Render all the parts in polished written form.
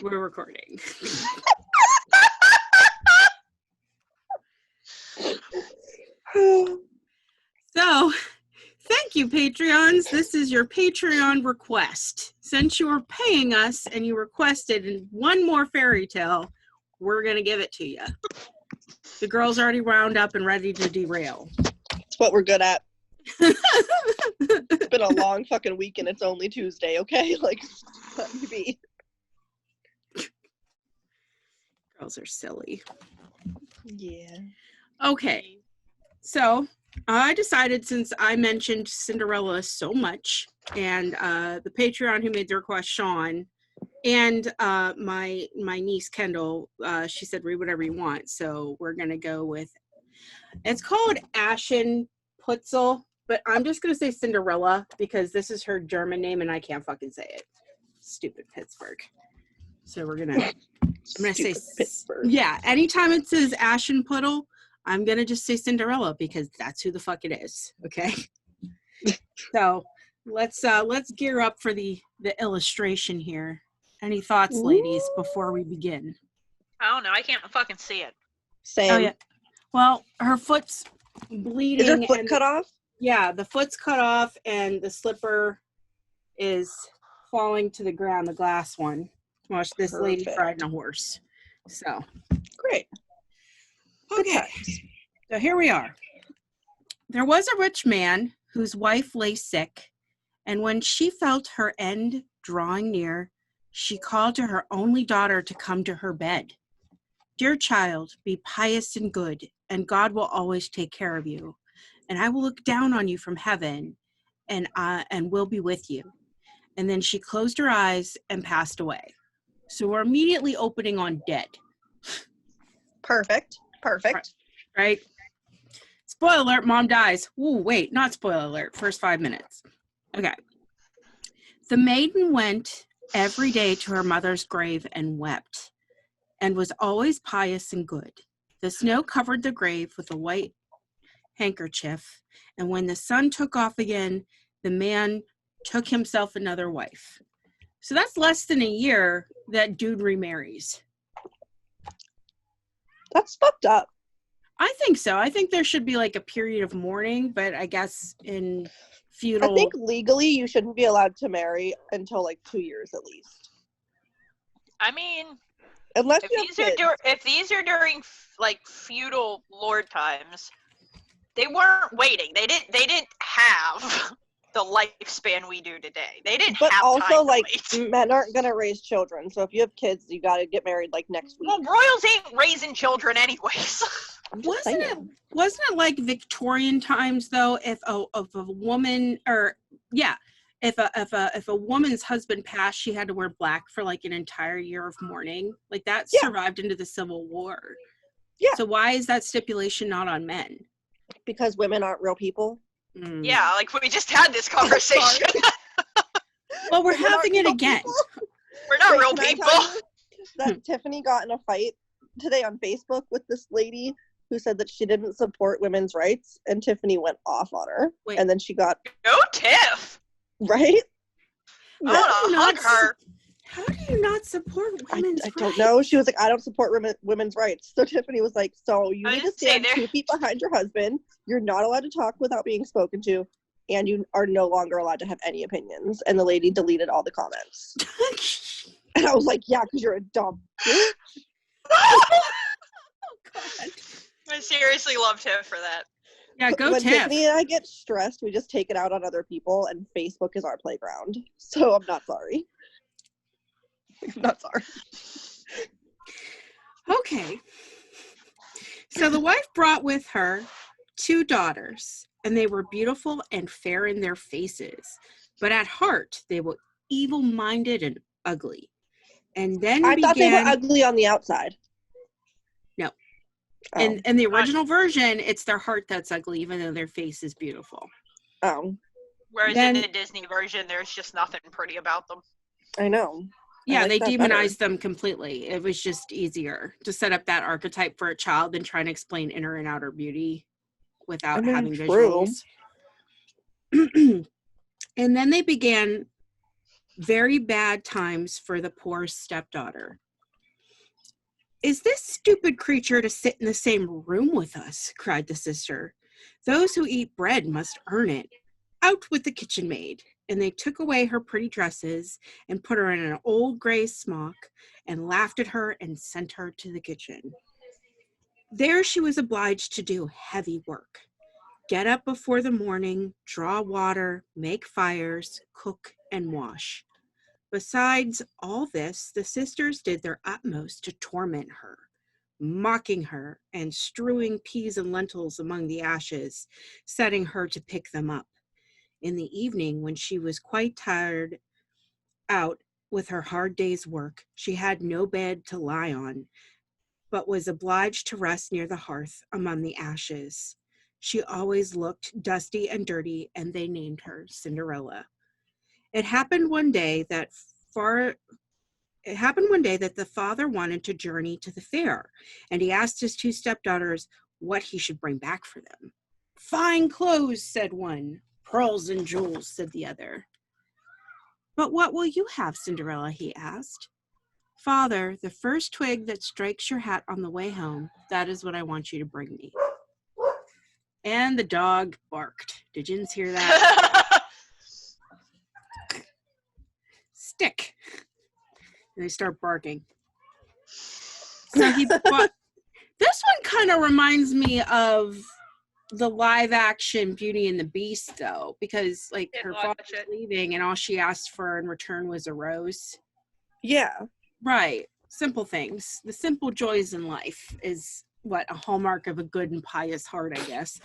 We're recording. So, thank you, Patreons. This is your Patreon request. Since you were paying us and you requested one more fairy tale, we're going to give it to you. The girls already wound up and ready to derail. It's what we're good at. It's been a long fucking week and it's only Tuesday, okay? Like, let me be. Girls are silly. Yeah. Okay. So, I decided, since I mentioned Cinderella so much, and the Patreon who made the request, Sean, and my niece Kendall, she said read whatever you want. So we're gonna go with, it's called Ashen Putzel, but I'm just gonna say Cinderella because this is her German name and I can't fucking say it. Stupid Pittsburgh. So I'm gonna say Pittsburgh. Yeah. Anytime it says Ashen Puddle, I'm gonna just say Cinderella because that's who the fuck it is. Okay. So let's gear up for the illustration here. Any thoughts, ladies, before we begin? I don't know. I can't fucking see it. Same. Oh yeah. Well, her foot's bleeding. Is her foot cut off? Yeah, the foot's cut off and the slipper is falling to the ground, the glass one. Watch this lady riding a horse. So great. Okay. So here we are. There was a rich man whose wife lay sick, and when she felt her end drawing near, she called to her only daughter to come to her bed. Dear child, be pious and good, and God will always take care of you. And I will look down on you from heaven, and will be with you. And then she closed her eyes and passed away. So we're immediately opening on dead. Perfect. Right? Spoiler alert, mom dies. Ooh, wait, not spoiler alert. First 5 minutes. Okay. The maiden went every day to her mother's grave and wept, and was always pious and good. The snow covered the grave with a white handkerchief, and when the sun took off again, the man took himself another wife. So that's less than a year that dude remarries. That's fucked up. I think so. I think there should be like a period of mourning, but I guess in feudal... I think legally you shouldn't be allowed to marry until like 2 years at least. I mean, unless if these are during like feudal lord times, they weren't waiting. They didn't have the lifespan we do today. They didn't have time. But also, like, men aren't gonna raise children. So if you have kids, you gotta get married like next week. Well, royals ain't raising children anyways. Wasn't it like Victorian times though? If a woman, or yeah, if a woman's husband passed, she had to wear black for like an entire year of mourning. Like that survived into the Civil War. Yeah. So why is that stipulation not on men? Because women aren't real people. Mm. Yeah, like we just had this conversation. Well, we're having it again. We're not real people. That Tiffany got in a fight today on Facebook with this lady who said that she didn't support women's rights, and Tiffany went off on her. Wait. And then she got... Go Tiff! Right? I want to hug her. How do you not support women's rights? I don't know. She was like, I don't support women's rights. So Tiffany was like, so you need to stand 2 feet behind your husband. You're not allowed to talk without being spoken to. And you are no longer allowed to have any opinions. And the lady deleted all the comments. And I was like, yeah, because you're a dumb bitch. Oh, God. I seriously love Tiff for that. Yeah, go when Tiff. Tiffany and I get stressed, we just take it out on other people, and Facebook is our playground. So I'm not sorry. I'm not sorry. Okay. So the wife brought with her 2 daughters, and they were beautiful and fair in their faces, but at heart they were evil-minded and ugly. And then I thought they were ugly on the outside. No. Oh. In the original version, it's their heart that's ugly, even though their face is beautiful. Oh. Whereas in the Disney version, there's just nothing pretty about them. I know. Yeah, they demonized them completely. It was just easier to set up that archetype for a child than trying to explain inner and outer beauty without having visuals. And then they began Very bad times for the poor stepdaughter. Is this stupid creature to sit in the same room with us? Cried the sister. Those who eat bread must earn it. Out with the kitchen maid. And they took away her pretty dresses and put her in an old gray smock and laughed at her and sent her to the kitchen. There she was obliged to do heavy work. Get up before the morning, draw water, make fires, cook, and wash. Besides all this, the sisters did their utmost to torment her, mocking her and strewing peas and lentils among the ashes, setting her to pick them up. In the evening, when she was quite tired out with her hard day's work, she had no bed to lie on, but was obliged to rest near the hearth among the ashes. She always looked dusty and dirty, and they named her Cinderella. It happened one day that the father wanted to journey to the fair, and he asked his two stepdaughters what he should bring back for them. Fine clothes, said one. Pearls and jewels, said the other. But what will you have, Cinderella? He asked. Father, the first twig that strikes your hat on the way home, that is what I want you to bring me. And the dog barked. Did you hear that? Stick. And they start barking. So he bought. This one kind of reminds me of the live action Beauty and the Beast, though, because like her father's leaving and all she asked for in return was a rose. Yeah. Right. Simple things. The simple joys in life is what a hallmark of a good and pious heart, I guess.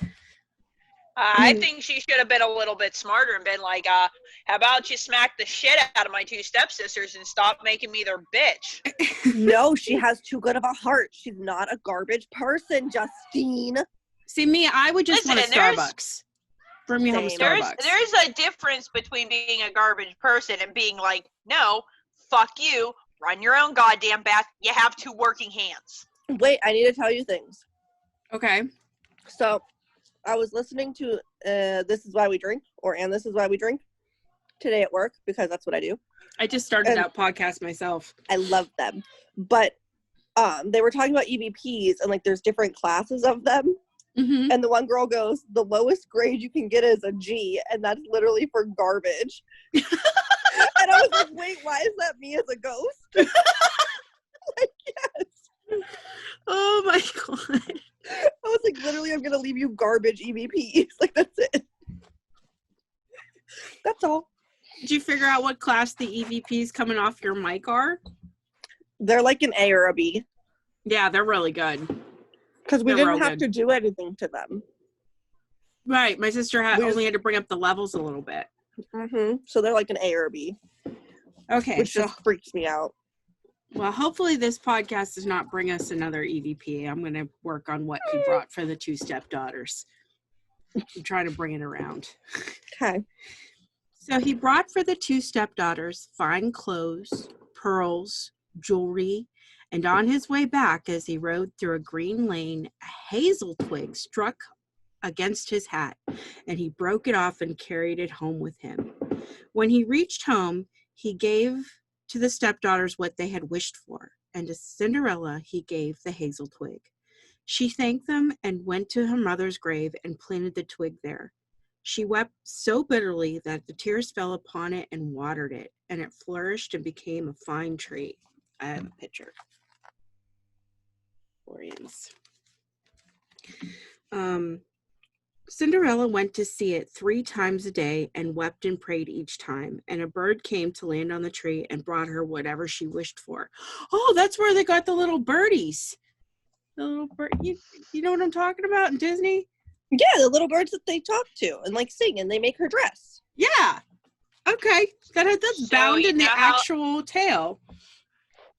I think she should have been a little bit smarter and been like, how about you smack the shit out of my two stepsisters and stop making me their bitch? No, she has too good of a heart. She's not a garbage person, Justine. See, me, I would just want a Starbucks. Bring me home a Starbucks. There's a difference between being a garbage person and being like, no, fuck you, run your own goddamn bath. You have two working hands. Wait, I need to tell you things. Okay. So, I was listening to This Is Why We Drink, and This Is Why We Drink today at work, because that's what I do. I just started that podcast myself. I love them. But they were talking about EVPs, and like there's different classes of them. Mm-hmm. And the one girl goes, the lowest grade you can get is a G, and that's literally for garbage. And I was like, wait, why is that me as a ghost? Like, yes. Oh my God. I was like, literally, I'm going to leave you garbage EVPs. Like, that's it. That's all. Did you figure out what class the EVPs coming off your mic are? They're like an A or a B. Yeah, they're really good. Because we didn't have to do anything to them. Right. My sister only had to bring up the levels a little bit. Mm-hmm. So they're like an A or a B. Okay. Which just freaks me out. Well, hopefully this podcast does not bring us another EVP. I'm going to work on what he brought for the two stepdaughters. I'm trying to bring it around. Okay. So he brought for the two stepdaughters fine clothes, pearls, jewelry, and on his way back, as he rode through a green lane, a hazel twig struck against his hat, and he broke it off and carried it home with him. When he reached home, he gave to the stepdaughters what they had wished for, and to Cinderella he gave the hazel twig. She thanked them and went to her mother's grave and planted the twig there. She wept so bitterly that the tears fell upon it and watered it, and it flourished and became a fine tree. I have a picture. Cinderella went to see it 3 times a day and wept and prayed each time, and a bird came to land on the tree and brought her whatever she wished for. Oh, that's where they got the little birdies. The little bird, you know what I'm talking about in Disney? Yeah, the little birds that they talk to and like sing, and they make her dress. Yeah. Okay. That's bound in the actual tale.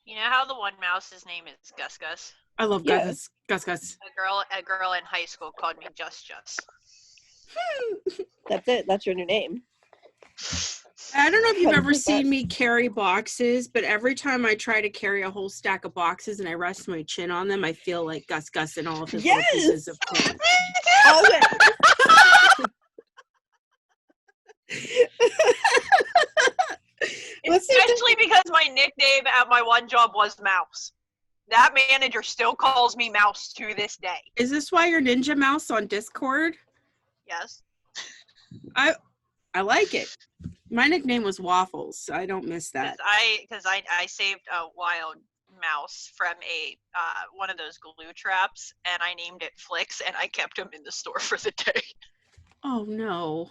You know how the one mouse's name is Gus Gus? I love Gus Gus. A girl in high school called me Just. That's it. That's your new name. I don't know if you've ever seen me carry boxes, but every time I try to carry a whole stack of boxes and I rest my chin on them, I feel like Gus Gus and all of his little pieces of corn. Always. Especially because my nickname at my one job was Mouse. That manager still calls me Mouse to this day. Is this why you're Ninja Mouse on Discord? Yes. I like it. My nickname was Waffles, so I don't miss that. Because I saved a wild mouse from one of those glue traps, and I named it Flicks, and I kept him in the store for the day. Oh no.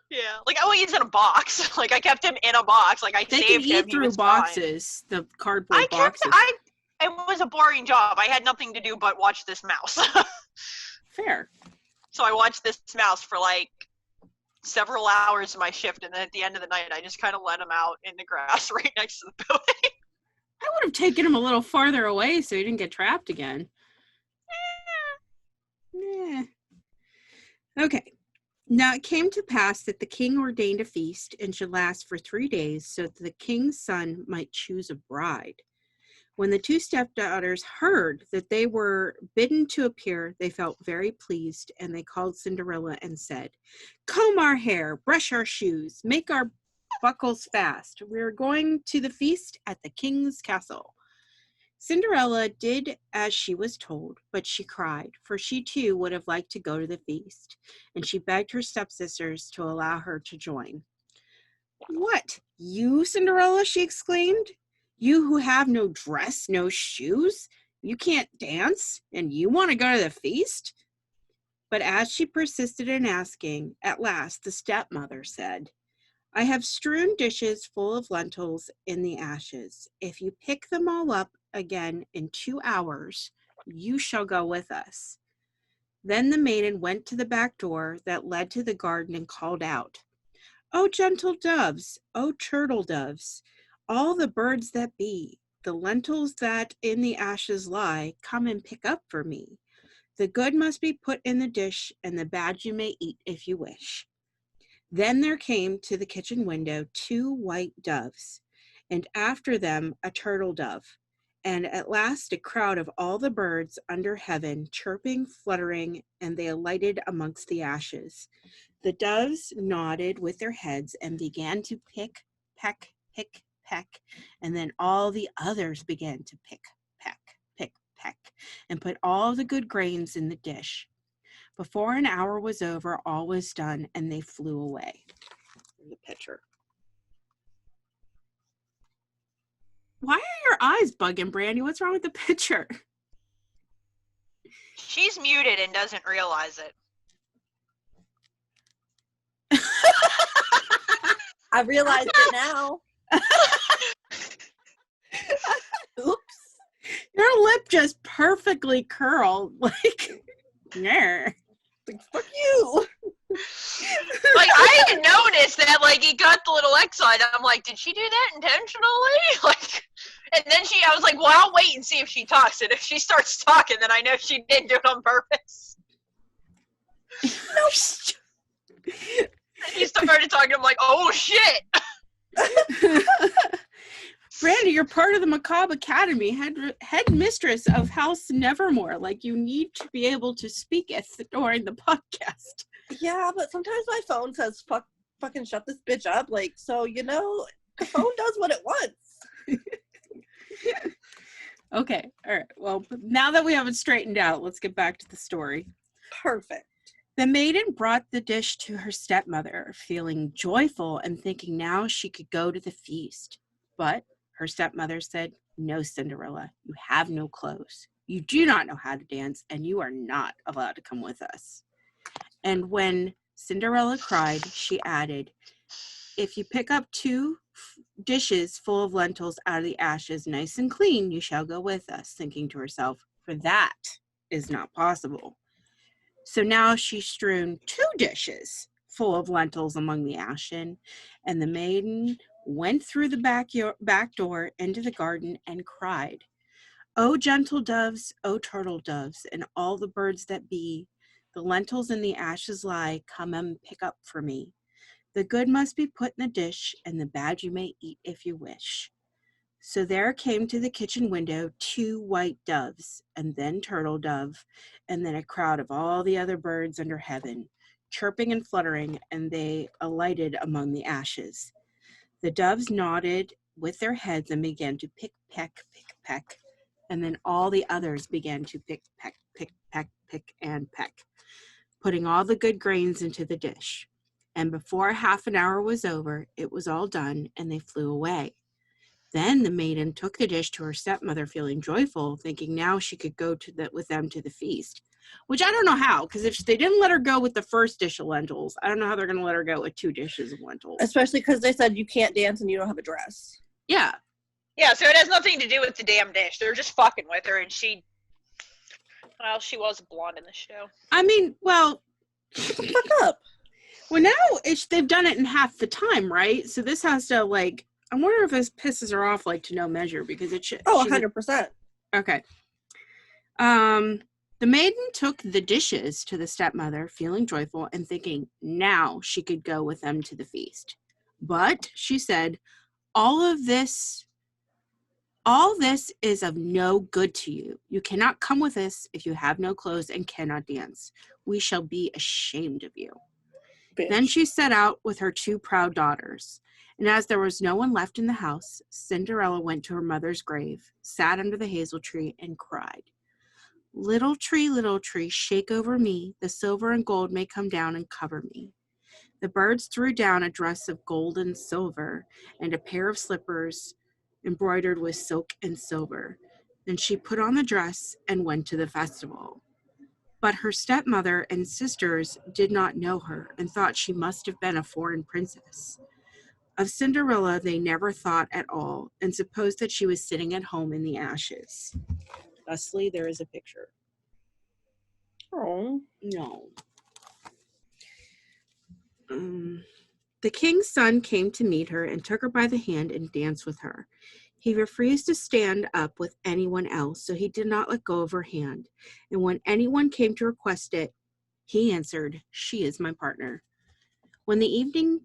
Yeah, like he's in a box. Like I kept him in a box. Like I they saved can eat him. through boxes, fine. The cardboard boxes. It was a boring job. I had nothing to do but watch this mouse. Fair. So I watched this mouse for like several hours of my shift, and then at the end of the night, I just kind of let him out in the grass right next to the building. I would have taken him a little farther away so he didn't get trapped again. Yeah. Okay. Now it came to pass that the king ordained a feast and should last for 3 days so that the king's son might choose a bride. When the two stepdaughters heard that they were bidden to appear, they felt very pleased, and they called Cinderella and said, "Comb our hair, brush our shoes, make our buckles fast. We're going to the feast at the king's castle." Cinderella did as she was told, but she cried, for she too would have liked to go to the feast, and she begged her stepsisters to allow her to join. "What, you, Cinderella?" she exclaimed. "You who have no dress, no shoes, you can't dance, and you want to go to the feast?" But as she persisted in asking, at last the stepmother said, "I have strewn dishes full of lentils in the ashes. If you pick them all up again in 2 hours, you shall go with us." Then the maiden went to the back door that led to the garden and called out, "O gentle doves, O turtle doves, all the birds that be, the lentils that in the ashes lie, come and pick up for me. The good must be put in the dish, and the bad you may eat if you wish." Then there came to the kitchen window 2 white doves, and after them a turtle dove, and at last a crowd of all the birds under heaven, chirping, fluttering, and they alighted amongst the ashes. The doves nodded with their heads and began to pick, peck, pick, peck, and then all the others began to pick, peck, and put all the good grains in the dish. Before an hour was over, all was done, and they flew away. The picture. Why are your eyes bugging, Brandy? What's wrong with the picture? She's muted and doesn't realize it. I realized it now. Oops. Your lip just perfectly curled. Like, yeah. Like, fuck you. Like, I didn't notice that, like, he got the little X on. I'm like, did she do that intentionally? Like, and then I was like, well, I'll wait and see if she talks. And if she starts talking, then I know she didn't do it on purpose. No. And he started talking. I'm like, oh, shit. Brandy, you're part of the Macabre Academy, head mistress of House Nevermore. Like, you need to be able to speak during the podcast. Yeah, but sometimes my phone says, fucking shut this bitch up. Like, so, the phone does what it wants. Okay, all right. Well, now that we have it straightened out, let's get back to the story. Perfect. The maiden brought the dish to her stepmother, feeling joyful and thinking now she could go to the feast. But her stepmother said, "No, Cinderella, you have no clothes. You do not know how to dance, and you are not allowed to come with us." And when Cinderella cried, she added, "If you pick up 2 dishes full of lentils out of the ashes, nice and clean, you shall go with us," thinking to herself, for that is not possible. So now she strewn 2 dishes full of lentils among the ashen, and the maiden went through the back door into the garden and cried, "O gentle doves, O turtle doves, and all the birds that be, the lentils in the ashes lie, come and pick up for me. The good must be put in the dish, and the bad you may eat if you wish." So there came to the kitchen window 2 white doves, and then turtle dove, and then a crowd of all the other birds under heaven, chirping and fluttering, and they alighted among the ashes. The doves nodded with their heads and began to pick, peck, pick, peck. And then all the others began to pick, peck, pick, peck, pick, and peck, putting all the good grains into the dish. And before half an hour was over, it was all done, and they flew away. Then the maiden took the dish to her stepmother, feeling joyful, thinking now she could go with them to the feast. Which I don't know how, because if they didn't let her go with the first dish of lentils, I don't know how they're going to let her go with 2 dishes of lentils. Especially because they said you can't dance and you don't have a dress. Yeah. Yeah, so it has nothing to do with the damn dish. They're just fucking with her, and she was blonde in the show. I mean, well, shut the fuck up. Well, now they've done it in half the time, right? So this has to, like, I wonder if this pisses her off, like, to no measure, because it should. Oh, 100%. Okay. The maiden took the dishes to the stepmother, feeling joyful and thinking now she could go with them to the feast. But, she said, all this is of no good to you. You cannot come with us if you have no clothes and cannot dance. We shall be ashamed of you. Bitch. Then she set out with her 2 proud daughters. And as there was no one left in the house, Cinderella went to her mother's grave, sat under the hazel tree, and cried, little tree, shake over me. The silver and gold may come down and cover me. The birds threw down a dress of gold and silver, and a pair of slippers embroidered with silk and silver. Then she put on the dress and went to the festival. But her stepmother and sisters did not know her and thought she must have been a foreign princess. Of Cinderella they never thought at all and supposed that she was sitting at home in the ashes. Thusly, there is a picture. Oh. No. The king's son came to meet her and took her by the hand and danced with her. He refused to stand up with anyone else, so he did not let go of her hand. And when anyone came to request it, he answered, she is my partner. When the evening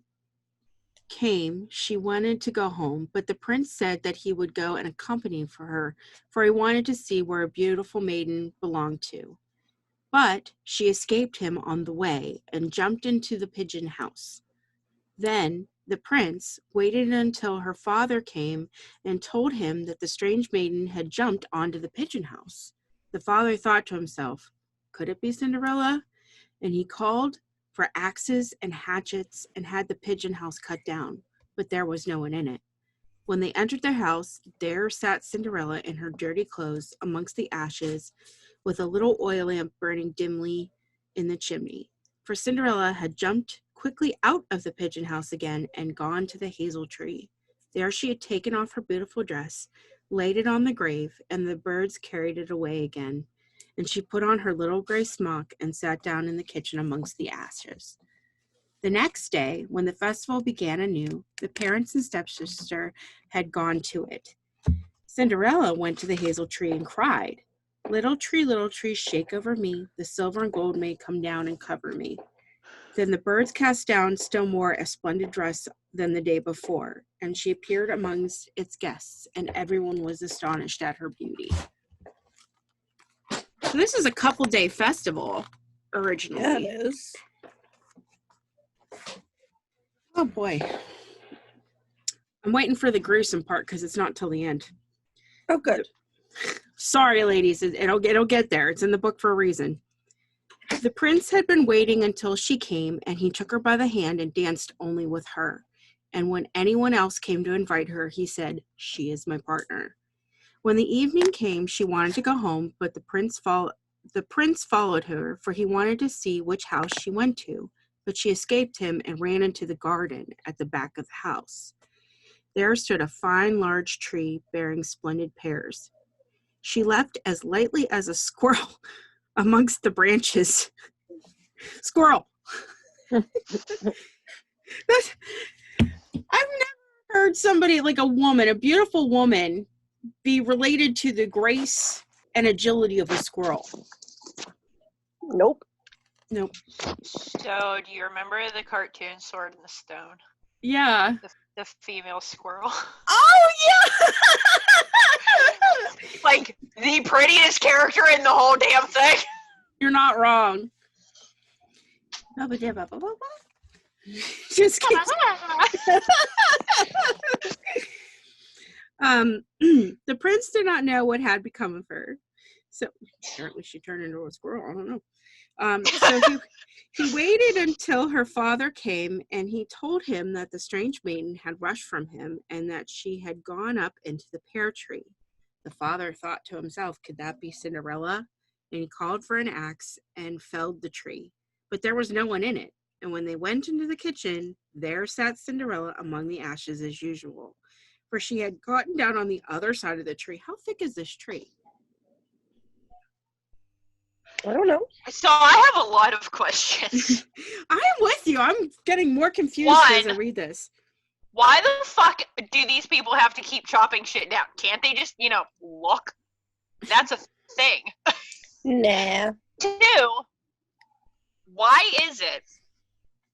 came, she wanted to go home, but the prince said that he would go and accompany for her, for he wanted to see where a beautiful maiden belonged to. But she escaped him on the way and jumped into the pigeon house. Then the prince waited until her father came and told him that the strange maiden had jumped onto the pigeon house. The father thought to himself, could it be Cinderella? And he called for axes and hatchets and had the pigeon house cut down, but there was no one in it. When they entered their house, there sat Cinderella in her dirty clothes amongst the ashes with a little oil lamp burning dimly in the chimney. For Cinderella had jumped quickly out of the pigeon house again and gone to the hazel tree. There she had taken off her beautiful dress, laid it on the grave, and the birds carried it away again. And she put on her little gray smock and sat down in the kitchen amongst the ashes. The next day, when the festival began anew, the parents and stepsister had gone to it. Cinderella went to the hazel tree and cried, little tree, shake over me. The silver and gold may come down and cover me. Then the birds cast down still more a splendid dress than the day before, and she appeared amongst its guests, and everyone was astonished at her beauty. So this is a couple-day festival, originally. Yeah, it is. Oh, boy. I'm waiting for the gruesome part, because it's not till the end. Oh, good. Sorry, ladies. It'll get there. It's in the book for a reason. The prince had been waiting until she came, and he took her by the hand and danced only with her. And when anyone else came to invite her, he said, she is my partner. When the evening came, she wanted to go home, but the prince followed her, for he wanted to see which house she went to. But she escaped him and ran into the garden at the back of the house. There stood a fine large tree bearing splendid pears. She leapt as lightly as a squirrel amongst the branches. Squirrel! I've never heard somebody, like a woman, a beautiful woman, be related to the grace and agility of a squirrel. Nope. So, do you remember the cartoon Sword in the Stone? Yeah. The female squirrel. Oh, yeah! Like, the prettiest character in the whole damn thing. You're not wrong. Just kidding. The prince did not know what had become of her. So apparently she turned into a squirrel. I don't know. So he waited until her father came, and he told him that the strange maiden had rushed from him and that she had gone up into the pear tree. The father thought to himself, could that be Cinderella? And he called for an axe and felled the tree. But there was no one in it. And when they went into the kitchen, there sat Cinderella among the ashes as usual, for she had gotten down on the other side of the tree. How thick is this tree? I don't know. So I have a lot of questions. I am with you. I'm getting more confused as I read this. Why the fuck do these people have to keep chopping shit down? Can't they just, look? That's a thing. Nah. 2, why is it,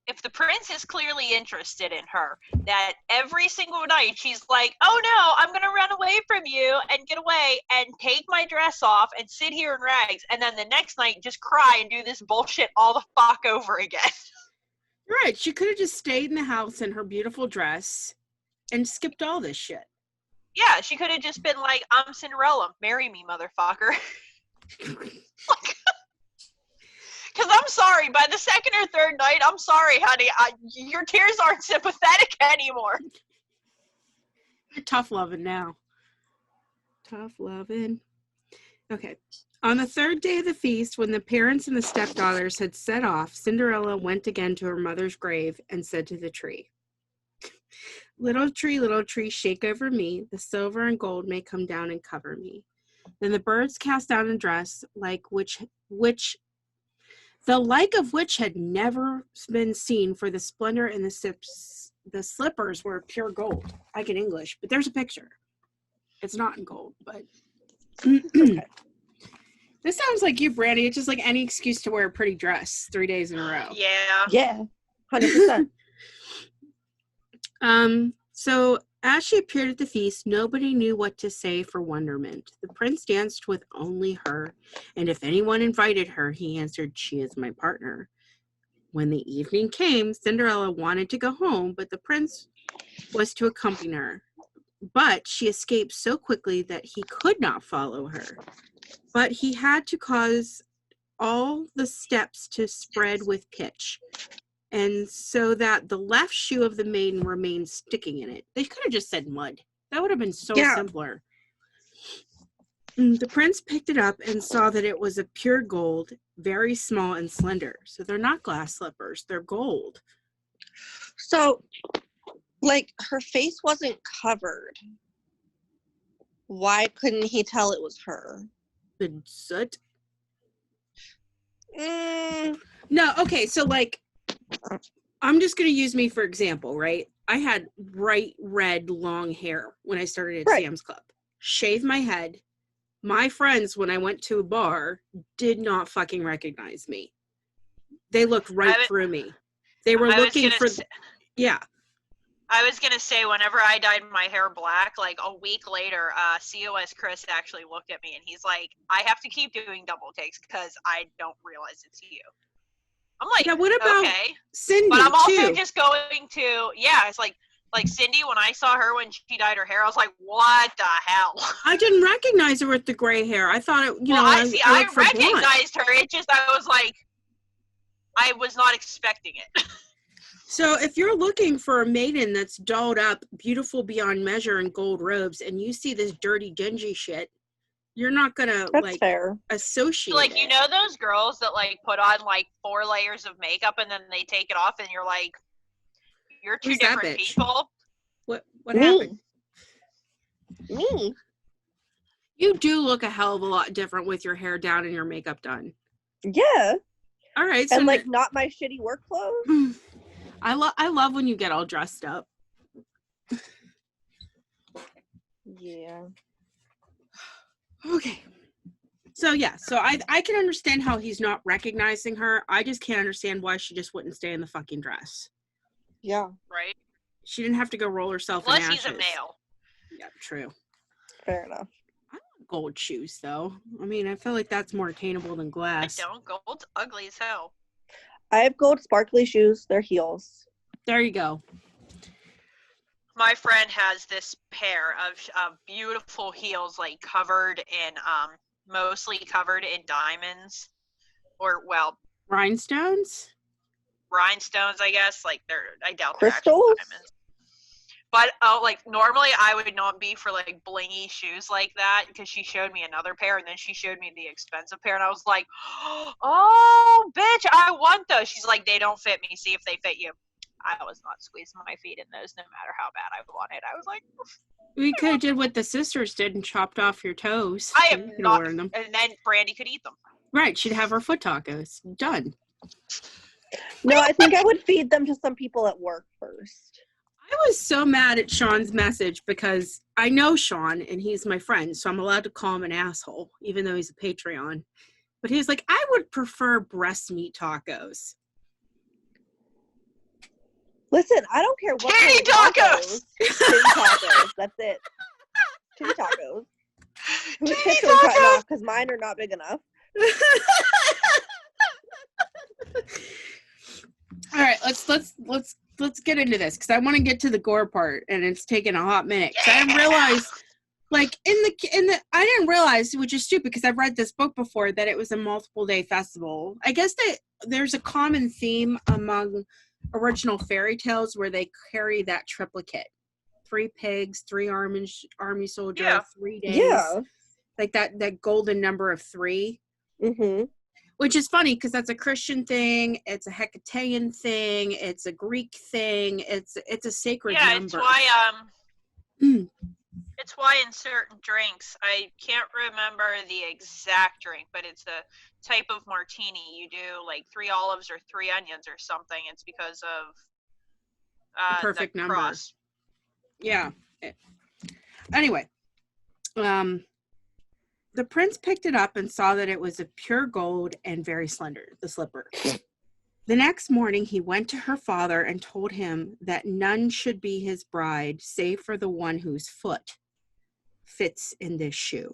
if the prince is clearly interested in her, that every single night she's like, oh no, I'm going to run away from you and get away and take my dress off and sit here in rags, and then the next night just cry and do this bullshit all the fuck over again? Right. She could have just stayed in the house in her beautiful dress and skipped all this shit. Yeah, she could have just been like, I'm Cinderella. Marry me, motherfucker. Because I'm sorry, by the second or third night, I'm sorry, honey, your tears aren't sympathetic anymore. You're tough loving now. Tough loving. Okay. On the third day of the feast, when the parents and the stepdaughters had set off, Cinderella went again to her mother's grave and said to the tree, little tree, shake over me. The silver and gold may come down and cover me. Then the birds cast down a dress the like of which had never been seen, for the splendor and the slippers were pure gold. I can English, but there's a picture. It's not in gold, but okay. This sounds like you, Brandy. It's just like any excuse to wear a pretty dress 3 days in a row. Yeah, 100%. So as she appeared at the feast, nobody knew what to say for wonderment. The prince danced with only her, and if anyone invited her, he answered, she is my partner. When the evening came, Cinderella wanted to go home, but the prince was to accompany her. But she escaped so quickly that he could not follow her. But he had to cause all the steps to spread with pitch, and so that the left shoe of the maiden remained sticking in it. They could have just said mud. That would have been so simpler. The prince picked it up and saw that it was of pure gold, very small and slender. So they're not glass slippers, they're gold. So, like, her face wasn't covered. Why couldn't he tell it was her? The soot? No, okay, so like, I'm just going to use me for example, right? I had bright red long hair when I started at Sam's Club. Shaved my head. My friends, when I went to a bar, did not fucking recognize me. They looked through me. They were looking for... Yeah. I was going to say, whenever I dyed my hair black, like a week later, COS Chris actually looked at me and he's like, I have to keep doing double takes because I don't realize it's you. I'm like, yeah, what about Cindy, but I'm also just going to, it's like Cindy, when I saw her when she dyed her hair, I was like, what the hell? I didn't recognize her with the gray hair. I thought it, I recognized her. It just, I was like, I was not expecting it. So if you're looking for a maiden that's dolled up, beautiful beyond measure in gold robes, and you see this dirty, dingy shit, you're not gonna associate like, it. Those girls that like put on like 4 layers of makeup and then they take it off and you're like, you're two different people. What happened? Me. You do look a hell of a lot different with your hair down and your makeup done. Yeah. All right. So and like not my shitty work clothes. I love when you get all dressed up. Yeah. Okay. So I can understand how he's not recognizing her. I just can't understand why she just wouldn't stay in the fucking dress. Yeah. Right. She didn't have to go roll herself Unless in ashes. He's a male. Yeah, true. Fair enough. I want gold shoes though. I mean, I feel like that's more attainable than glass. I don't. Gold's ugly as hell. I have gold sparkly shoes. They're heels. There you go. My friend has this pair of beautiful heels, like covered in mostly covered in diamonds, or rhinestones, I guess. Like I doubt crystals. They're actual diamonds. But like normally I would not be for like blingy shoes like that, because she showed me another pair and then she showed me the expensive pair and I was like, oh bitch, I want those. She's like, they don't fit me, see if they fit you. I was not squeezing my feet in those no matter how bad I wanted. I was like, we could have did what the sisters did and chopped off your toes. I am not, them. And then Brandy could eat them. Right, she'd have her foot tacos. Done. No, I think I would feed them to some people at work first. I was so mad at Sean's message because I know Sean and he's my friend, so I'm allowed to call him an asshole, even though he's a Patreon. But he's like, I would prefer breast meat tacos. Listen, I don't care what Kitty tacos! Kitty tacos, that's it. Kitty tacos. Whose tits are cutting off? Because mine are not big enough. All right, let's get into this because I want to get to the gore part, and it's taken a hot minute. Yeah. I didn't realize, like I didn't realize, which is stupid because I've read this book before, that it was a multiple day festival. I guess that there's a common theme among original fairy tales where they carry that triplicate: 3 pigs, 3 army soldiers, 3 days. Yeah, like that golden number of 3. Mm-hmm. Which is funny because that's a Christian thing. It's a Hecatean thing. It's a Greek thing. It's a sacred number. Yeah, it's why it's why in certain drinks, I can't remember the exact drink, but it's a type of martini. You do like 3 olives or 3 onions or something. It's because of the perfect number. Cross. Yeah. Anyway, the prince picked it up and saw that it was of pure gold and very slender, the slipper. The next morning, he went to her father and told him that none should be his bride, save for the one whose foot fits in this shoe.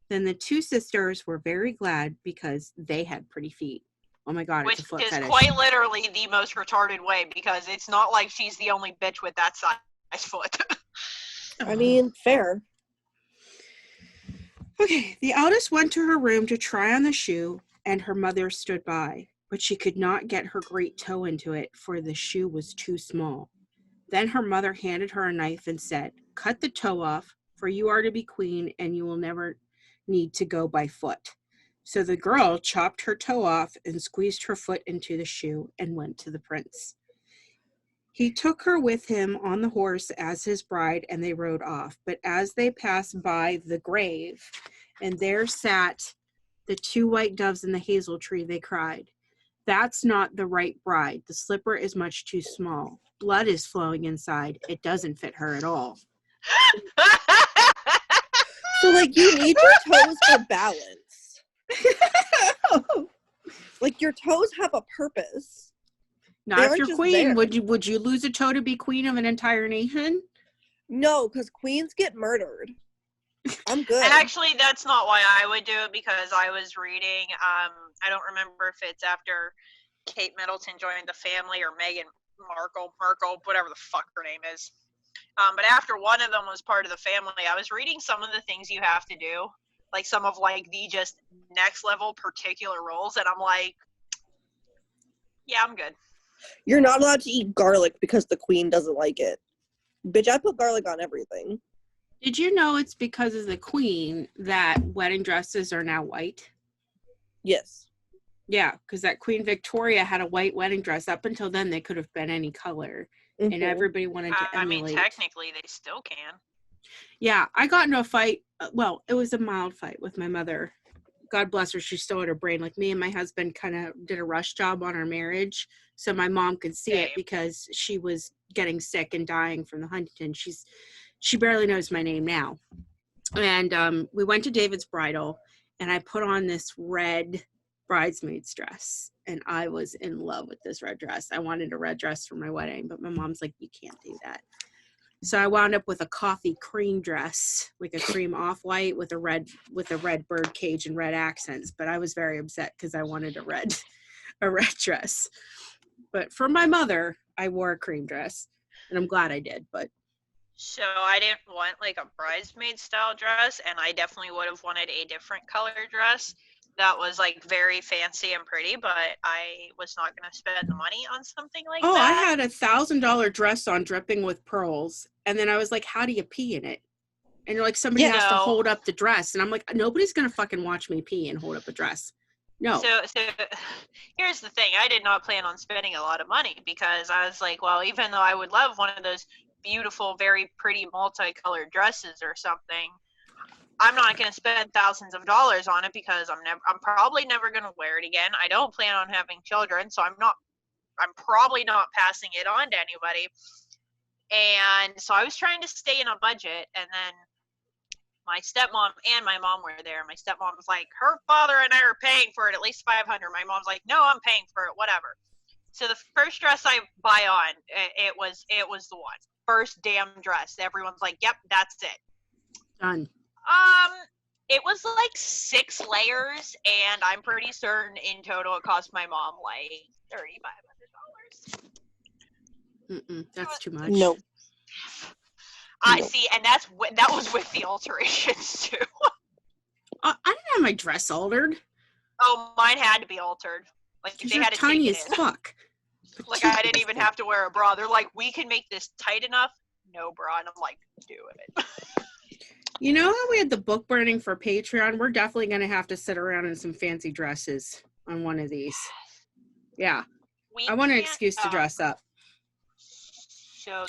Then the 2 sisters were very glad because they had pretty feet. Oh my God, it's a foot fetish. Which is quite literally the most retarded way, because it's not like she's the only bitch with that size foot. I mean, fair. Okay, the eldest went to her room to try on the shoe, and her mother stood by, but she could not get her great toe into it, for the shoe was too small. Then her mother handed her a knife and said, "Cut the toe off, for you are to be queen, and you will never need to go by foot." So the girl chopped her toe off and squeezed her foot into the shoe and went to the prince. He took her with him on the horse as his bride, and they rode off. But as they passed by the grave, and there sat the 2 white doves in the hazel tree, they cried, "That's not the right bride. The slipper is much too small. Blood is flowing inside. It doesn't fit her at all." So, like, you need your toes for balance. Like, your toes have a purpose. Not if you're queen. There. Would you lose a toe to be queen of an entire nation? No, because queens get murdered. I'm good. Actually, that's not why I would do it, because I was reading, I don't remember if it's after Kate Middleton joined the family or Meghan Markle, whatever the fuck her name is. But after one of them was part of the family, I was reading some of the things you have to do, like some of like the just next level particular roles, and I'm like, yeah, I'm good. You're not allowed to eat garlic because the queen doesn't like it. Bitch, I put garlic on everything. Did you know it's because of the queen that wedding dresses are now white? Yes. Yeah, because that Queen Victoria had a white wedding dress. Up until then, they could have been any color. Mm-hmm. And everybody wanted to emulate. I mean, technically, they still can. Yeah, I got into a fight. Well, it was a mild fight with my mother. God bless her, she still had her brain. Like, me and my husband kind of did a rush job on our marriage so my mom could see it because she was getting sick and dying from the Huntington. She barely knows my name now. And we went to David's bridal, and I put on this red bridesmaid's dress, and I was in love with this red dress. I wanted a red dress for my wedding, but my mom's like, you can't do that. So I wound up with a coffee cream dress, like a cream off-white with a red bird cage and red accents. But I was very upset because I wanted a red dress. But for my mother, I wore a cream dress, and I'm glad I did. But so I didn't want like a bridesmaid style dress, and I definitely would have wanted a different color dress that was like very fancy and pretty, but I was not going to spend the money on something like that. I had $1,000 dress on dripping with pearls, and then I was like, how do you pee in it? And you're like, somebody has to hold up the dress, and I'm like, nobody's going to fucking watch me pee and hold up a dress. No. So here's the thing. I did not plan on spending a lot of money because I was like, well, even though I would love one of those beautiful, very pretty multicolored dresses or something, I'm not going to spend thousands of dollars on it because I'm probably never going to wear it again. I don't plan on having children, so I'm probably not passing it on to anybody. And so I was trying to stay in a budget, and then my stepmom and my mom were there. My stepmom was like, her father and I are paying for it, at least $500. My mom's like, no, I'm paying for it, whatever. So the first dress I buy on, it was the one. First damn dress. Everyone's like, yep, that's it. Done. It was like 6 layers, and I'm pretty certain in total it cost my mom like $3,500. That's too much. No. I see, and that was with the alterations too. I didn't have my dress altered. Oh, mine had to be altered. Like they had to tiny take as it fuck. Like I didn't even have to wear a bra. They're like, we can make this tight enough. No bra, and I'm like, do it. You know how we had the book burning for Patreon? We're definitely going to have to sit around in some fancy dresses on one of these. Yeah. I want an excuse to dress up. So,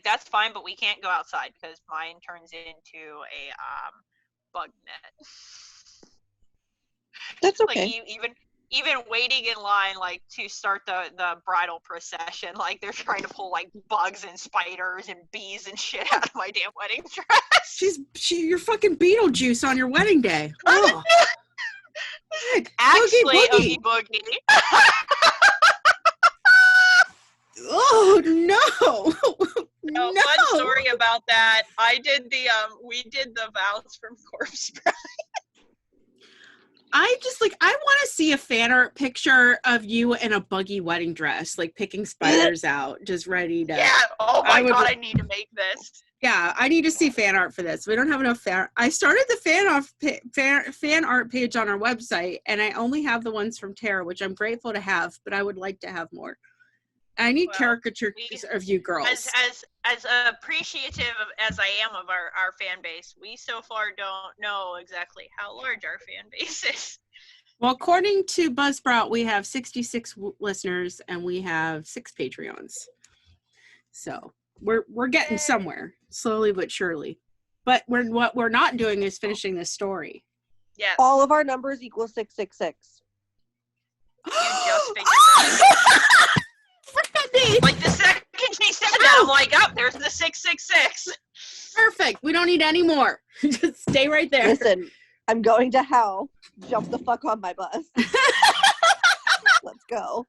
that's fine, but we can't go outside because mine turns into a bug net. That's okay. Like, even waiting in line, like, to start the bridal procession, like, they're trying to pull, like, bugs and spiders and bees and shit out of my damn wedding dress. You're fucking Beetlejuice on your wedding day. Oh. Actually, Oogie Boogie. Oh, no. No, fun story about that. We did the vows from Corpse Bride. I want to see a fan art picture of you in a buggy wedding dress, like picking spiders out, just ready to. Yeah. Oh my God, I need to make this. Yeah, I need to see fan art for this. We don't have enough fan. I started the fan art page on our website, and I only have the ones from Tara, which I'm grateful to have, but I would like to have more. I need caricatures of you girls. As appreciative as I am of our fan base, we so far don't know exactly how large our fan base is. Well, according to Buzzsprout, we have 66 listeners and we have 6 Patreons. So we're getting somewhere, slowly but surely. But what we're not doing is finishing this story. Yeah. All of our numbers equal 666. You just figured that out. Like the second she said that, I'm like, oh, there's the 666. Perfect. We don't need any more. Just stay right there. Listen, I'm going to hell. Jump the fuck on my bus. Let's go.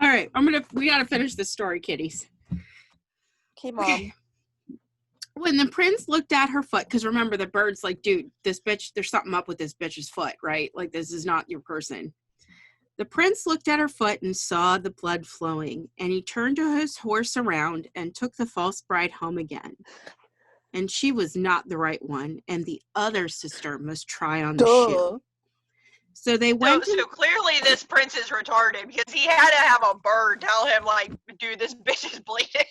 All right, we gotta finish this story, kiddies. Okay, Mom. Okay. When the prince looked at her foot, because remember the bird's like, dude, this bitch, there's something up with this bitch's foot, right? Like this is not your person. The prince looked at her foot and saw the blood flowing, and he turned his horse around and took the false bride home again. And she was not the right one, and the other sister must try on the shoe. So they went. So clearly this prince is retarded because he had to have a bird tell him, like, dude, this bitch is bleeding.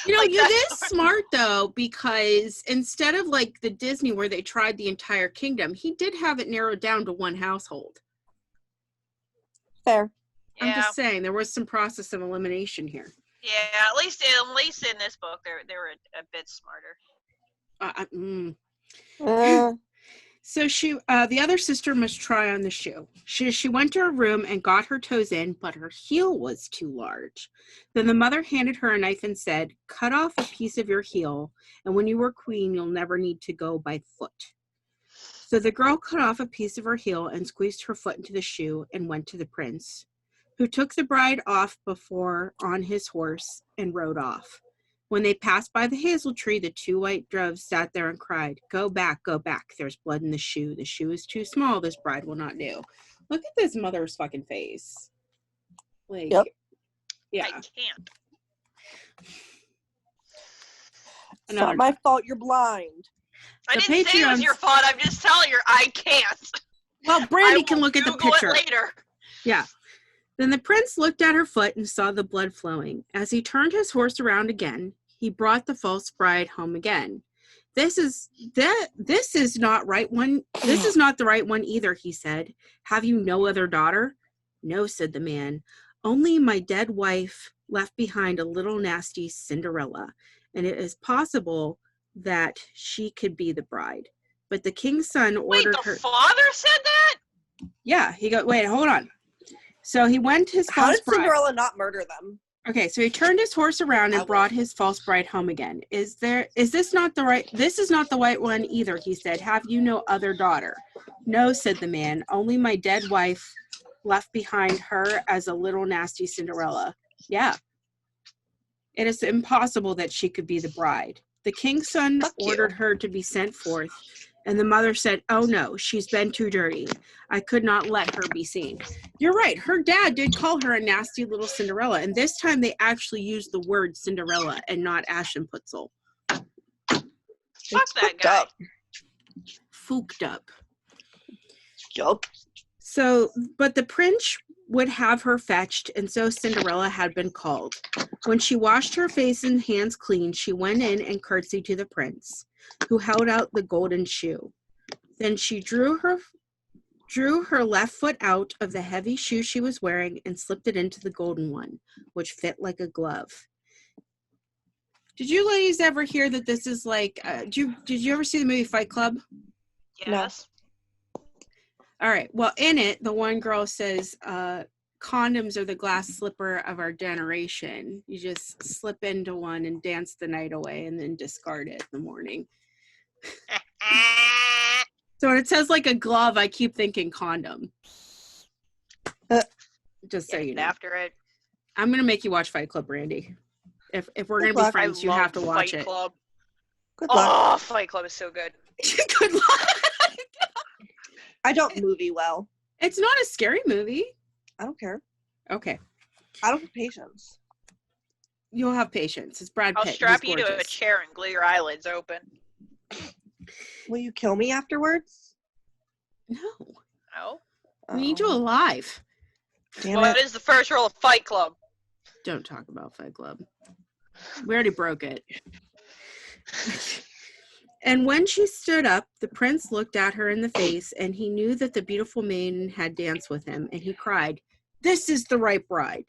You know, it is smart, though, because instead of, like, the Disney where they tried the entire kingdom, he did have it narrowed down to one household. Fair. I'm just saying there was some process of elimination here. Yeah, at least in this book, they were a bit smarter. So the other sister must try on the shoe. She went to her room and got her toes in, but her heel was too large. Then the mother handed her a knife and said, "Cut off a piece of your heel, and when you are queen, you'll never need to go by foot." So the girl cut off a piece of her heel and squeezed her foot into the shoe and went to the prince, who took the bride off before on his horse and rode off. When they passed by the hazel tree, the 2 white doves sat there and cried, go back, there's blood in the shoe. The shoe is too small, this bride will not do." Look at this mother's fucking face. Like, yep. Yeah. I can't. It's not my fault you're blind. I didn't say it was your fault. I'm just telling you, I can't. Well, Brandy can look Google at the picture. It later. Yeah. Then the prince looked at her foot and saw the blood flowing. As he turned his horse around again, he brought the false bride home again. This is not right one. This is not the right one either, he said. Have you no other daughter? No, said the man. Only my dead wife left behind a little nasty Cinderella, and it is possible that she could be the bride. But the king's son ordered her. Wait, the father said that? Yeah, he got. Wait, hold on. So he went his How false did Cinderella not murder them? Okay, so he turned his horse around and brought his false bride home again. Is this not the right? This is not the right one either, he said. Have you no other daughter? No, said the man. Only my dead wife left behind her as a little nasty Cinderella. Yeah. It is impossible that she could be the bride. The king's son ordered her to be sent forth, and the mother said, oh no, she's been too dirty. I could not let her be seen. You're right. Her dad did call her a nasty little Cinderella, and this time they actually used the word Cinderella and not Aschenputzel. Fuck that guy. Fooked up. Yup. So, but the prince would have her fetched, and so Cinderella had been called. When she washed her face and hands clean, she went in and curtsied to the prince, who held out the golden shoe. Then she drew her left foot out of the heavy shoe she was wearing and slipped it into the golden one, which fit like a glove. Did you ladies ever hear that this is like, did you ever see the movie Fight Club? Yes. All right. Well, in it, the one girl says, condoms are the glass slipper of our generation. You just slip into one and dance the night away and then discard it in the morning. So when it says like a glove, I keep thinking condom. Just so you know. After it. I'm going to make you watch Fight Club, Brandy. If we're going to be friends, you have to watch it. Club. Good luck. Oh, Fight Club is so good. Good luck. I don't movie well. It's not a scary movie. I don't care. Okay. I don't have patience. You'll have patience. It's Brad Pitt. I'll strap you to a chair and glue your eyelids open. Will you kill me afterwards? No. No? We need you alive. What is the first rule of Fight Club? Don't talk about Fight Club. We already broke it. And when she stood up, the prince looked at her in the face, and he knew that the beautiful maiden had danced with him, and he cried, "This is the right bride."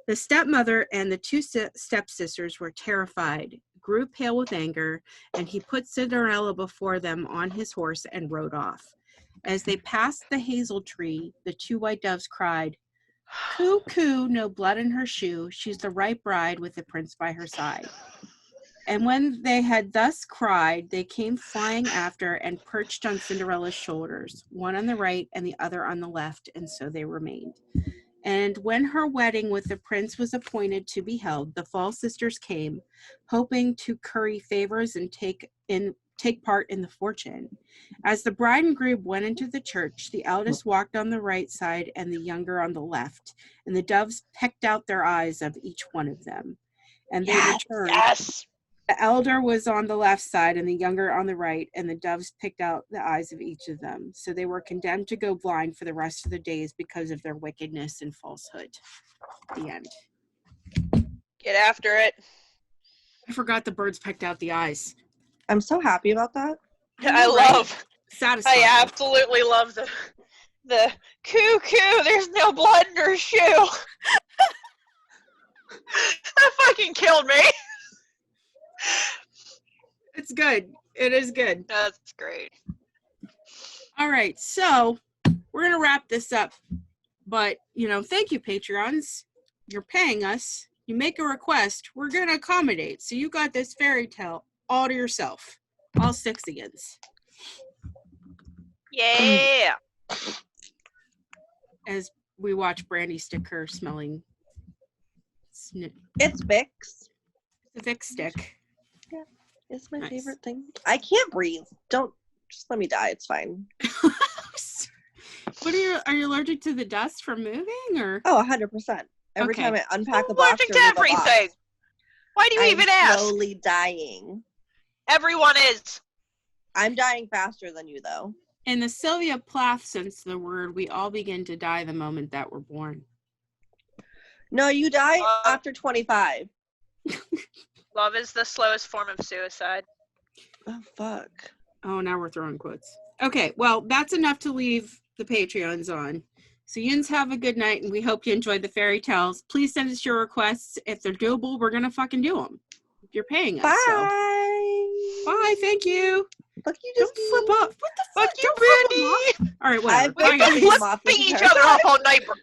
The stepmother and the two stepsisters were terrified, grew pale with anger, and he put Cinderella before them on his horse and rode off. As they passed the hazel tree, the two white doves cried, "Coo, coo, no blood in her shoe. She's the right bride with the prince by her side." And when they had thus cried, they came flying after and perched on Cinderella's shoulders, one on the right and the other on the left, and so they remained. And when her wedding with the prince was appointed to be held, the false sisters came, hoping to curry favors and take part in the fortune. As the bride and groom went into the church, the eldest walked on the right side and the younger on the left, and the doves pecked out their eyes of each one of them. And they returned. Yes. The elder was on the left side and the younger on the right, and the doves picked out the eyes of each of them. So they were condemned to go blind for the rest of the days because of their wickedness and falsehood. The end. Get after it. I forgot the birds pecked out the eyes. I'm so happy about that. I love. Satisfying. I absolutely love the coo. There's no blood in her shoe. That fucking killed me. It's good. It is good. That's great. All right, so we're gonna wrap this up. But thank you, Patreons. You're paying us. You make a request, we're gonna accommodate. So you got this fairy tale all to yourself. All 6 agains. Yeah. As we watch Brandy stick her smelling It's Vicks. the Vic stick. Yeah, it's my Nice. favorite thing. I can't breathe. Don't just let me die. It's fine. What are you allergic to the dust from moving or? Oh, 100%. Every time I unpack the I'm box, allergic to everything. Why do you even ask? I'm slowly dying. Everyone is. I'm dying faster than you, though. In the Sylvia Plath sense of the word, we all begin to die the moment that we're born. No, you die after 25. Love is the slowest form of suicide. Oh, fuck. Oh, now we're throwing quotes. Okay, well, that's enough to leave the Patreons on. So yins, have a good night, and we hope you enjoyed the fairy tales. Please send us your requests. If they're doable, we're going to fucking do them. If you're paying us. Bye. So. Bye, thank you. Fuck you, Don't flip off. What the fuck? Fuck you, Brittany. All right, whatever. We've been flipping each other off all night, bro.